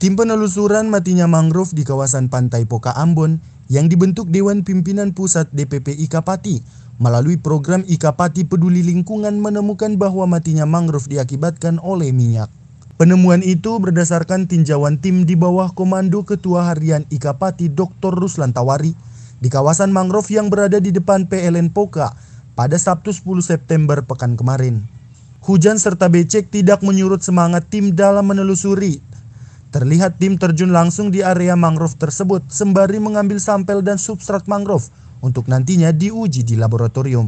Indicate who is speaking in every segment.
Speaker 1: Tim penelusuran matinya mangrove di kawasan Pantai Poka Ambon yang dibentuk Dewan Pimpinan Pusat DPP IKA Pati melalui program IKA Pati Peduli Lingkungan menemukan bahwa matinya mangrove diakibatkan oleh minyak. Penemuan itu berdasarkan tinjauan tim di bawah komando Ketua Harian IKA Pati Dr. Ruslan Tawari di kawasan mangrove yang berada di depan PLN Poka pada Sabtu 10 September pekan kemarin. Hujan serta becek tidak menyurut semangat tim dalam menelusuri. Terlihat tim terjun langsung di area mangrove tersebut sembari mengambil sampel dan substrat mangrove untuk nantinya diuji di laboratorium.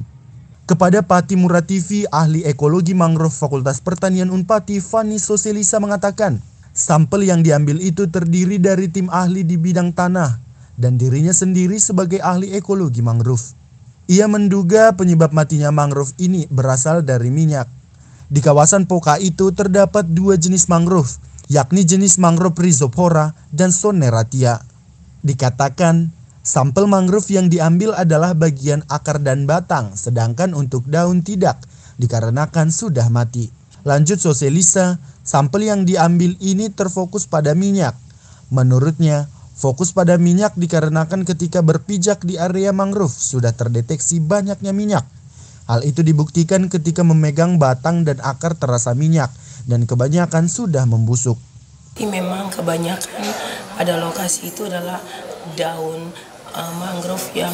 Speaker 1: Kepada Pati Murativi, ahli ekologi mangrove Fakultas Pertanian Unpati, Fani Soselisa mengatakan, sampel yang diambil itu terdiri dari tim ahli di bidang tanah dan dirinya sendiri sebagai ahli ekologi mangrove. Ia menduga penyebab matinya mangrove ini berasal dari minyak. Di kawasan Poka itu terdapat dua jenis mangrove, yakni jenis mangrove Rhizophora dan Soneratia. Dikatakan, sampel mangrove yang diambil adalah bagian akar dan batang, sedangkan untuk daun tidak, dikarenakan sudah mati. Lanjut Soselisa, sampel yang diambil ini terfokus pada minyak. Menurutnya, fokus pada minyak dikarenakan ketika berpijak di area mangrove sudah terdeteksi banyaknya minyak. Hal itu dibuktikan ketika memegang batang dan akar terasa minyak, dan kebanyakan sudah membusuk.
Speaker 2: Memang kebanyakan pada lokasi itu adalah daun mangrove yang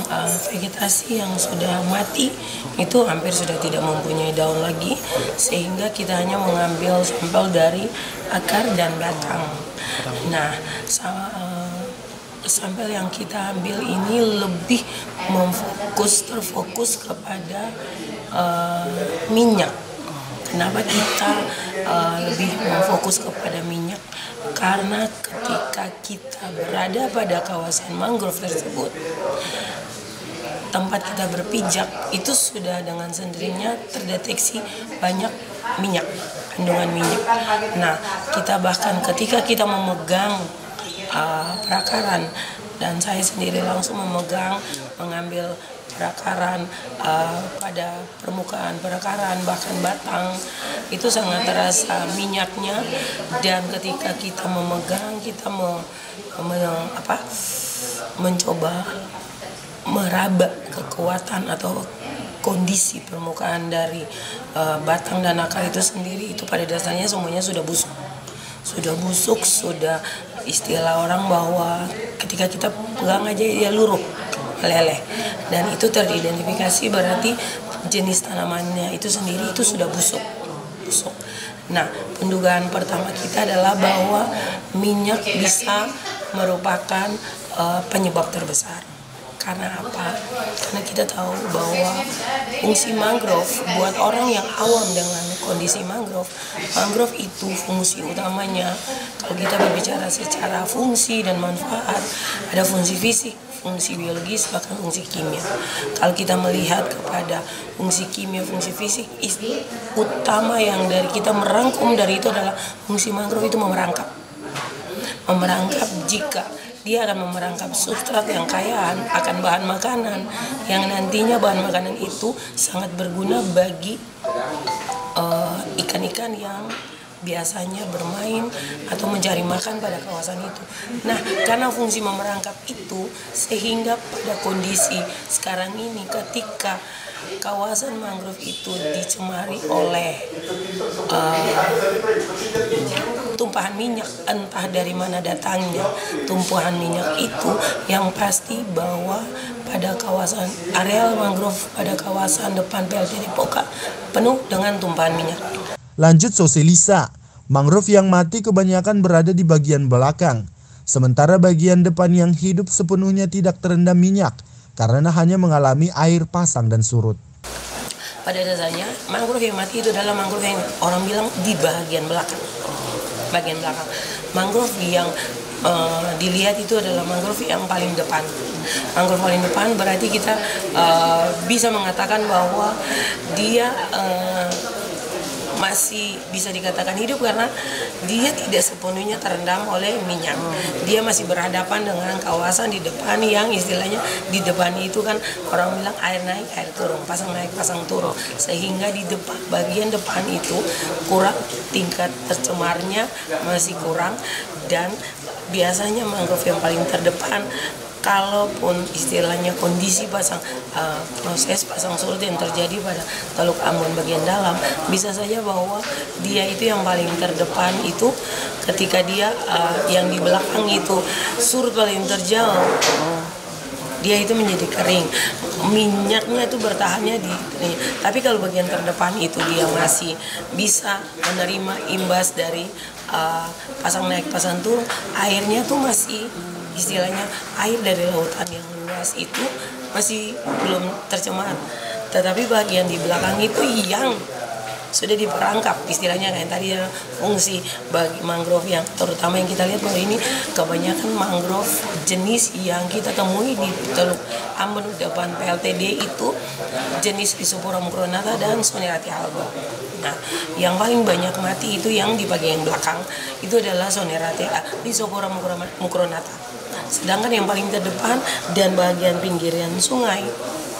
Speaker 2: vegetasi yang sudah mati, itu hampir sudah tidak mempunyai daun lagi, sehingga kita hanya mengambil sampel dari akar dan batang. Nah, sampel yang kita ambil ini lebih terfokus kepada minyak. Kenapa kita lebih memfokus kepada minyak? Karena ketika kita berada pada kawasan mangrove tersebut, tempat kita berpijak itu sudah dengan sendirinya terdeteksi banyak minyak, kandungan minyak. Nah, kita bahkan ketika kita memegang perakaran, dan saya sendiri langsung mengambil perakaran pada permukaan perakaran, bahkan batang, itu sangat terasa minyaknya. Dan ketika kita memegang, kita mencoba meraba kekuatan atau kondisi permukaan dari batang dan akar itu sendiri, itu pada dasarnya semuanya sudah busuk. Sudah istilah orang bahwa ketika kita pegang aja dia luruh, meleleh, dan itu teridentifikasi berarti jenis tanamannya itu sendiri itu sudah busuk. Nah, pendugaan pertama kita adalah bahwa minyak bisa merupakan penyebab terbesar. Karena apa? Karena kita tahu bahwa fungsi mangrove, buat orang yang awam dengan kondisi mangrove itu fungsi utamanya, kalau kita berbicara secara fungsi dan manfaat, ada fungsi fisik, fungsi biologis, bahkan fungsi kimia. Kalau kita melihat kepada fungsi kimia, fungsi fisik, utama yang dari kita merangkum dari itu adalah fungsi mangrove itu memerangkap jika dia akan memerangkap substrat yang kaya akan bahan makanan, yang nantinya bahan makanan itu sangat berguna bagi ikan-ikan yang biasanya bermain atau mencari makan pada kawasan itu. Nah, karena fungsi memerangkap itu, sehingga pada kondisi sekarang ini ketika kawasan mangrove itu dicemari oleh tumpahan minyak, entah dari mana datangnya tumpahan minyak itu, yang pasti bahwa pada kawasan areal mangrove pada kawasan depan PLTD Poka penuh dengan tumpahan minyak.
Speaker 1: Lanjut Soselisa, mangrove yang mati kebanyakan berada di bagian belakang, sementara bagian depan yang hidup sepenuhnya tidak terendam minyak karena hanya mengalami air pasang dan surut.
Speaker 2: Pada dasarnya mangrove yang mati itu adalah mangrove yang orang bilang di bagian belakang. Mangrove yang dilihat itu adalah mangrove yang paling depan. Mangrove paling depan berarti kita bisa mengatakan bahwa dia masih bisa dikatakan hidup karena dia tidak sepenuhnya terendam oleh minyak. Dia masih berhadapan dengan kawasan di depan yang istilahnya di depan itu kan orang bilang air naik air turun, pasang naik pasang turun, sehingga di depan bagian depan itu kurang, tingkat tercemarnya masih kurang, Dan biasanya mangrove yang paling terdepan, kalaupun istilahnya kondisi proses pasang surut yang terjadi pada Teluk Ambon bagian dalam, bisa saja bahwa dia itu yang paling terdepan itu ketika dia yang di belakang itu surut paling terjauh, dia itu menjadi kering, minyaknya itu bertahannya di. Tapi kalau bagian terdepan itu dia masih bisa menerima imbas dari pasang naik pasang turun, airnya tuh masih istilahnya air dari lautan yang luas itu masih belum tercemar. Tetapi bagian di belakang itu yang sudah diperangkap, istilahnya kayak tadi ya, fungsi bagi mangrove yang terutama yang kita lihat bahwa ini kebanyakan mangrove jenis yang kita temui di Teluk Ambon depan PLTD itu jenis Rhizopora mucronata dan Sonerati alba. Nah, yang paling banyak mati itu yang di bagian belakang itu adalah Rhizopora mucronata. Sedangkan yang paling terdepan dan bagian pinggiran sungai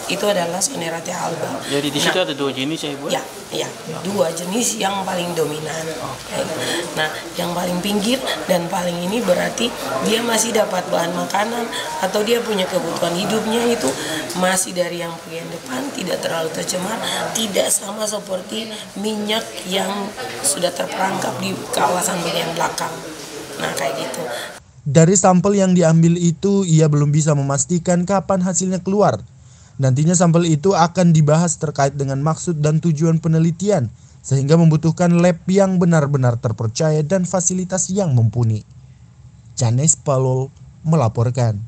Speaker 2: itu adalah Sonerati alba.
Speaker 3: Jadi di situ ada dua jenis ya Ibu?
Speaker 2: Ya, dua jenis yang paling dominan. Nah, yang paling pinggir dan paling ini berarti dia masih dapat bahan makanan atau dia punya kebutuhan hidupnya itu masih dari yang bagian depan, tidak terlalu tercemar, tidak sama seperti minyak yang sudah terperangkap di kawasan bagian belakang. Nah, kayak gitu.
Speaker 1: Dari sampel yang diambil itu, ia belum bisa memastikan kapan hasilnya keluar. Nantinya sampel itu akan dibahas terkait dengan maksud dan tujuan penelitian, sehingga membutuhkan lab yang benar-benar terpercaya dan fasilitas yang mumpuni. Janes Palol melaporkan.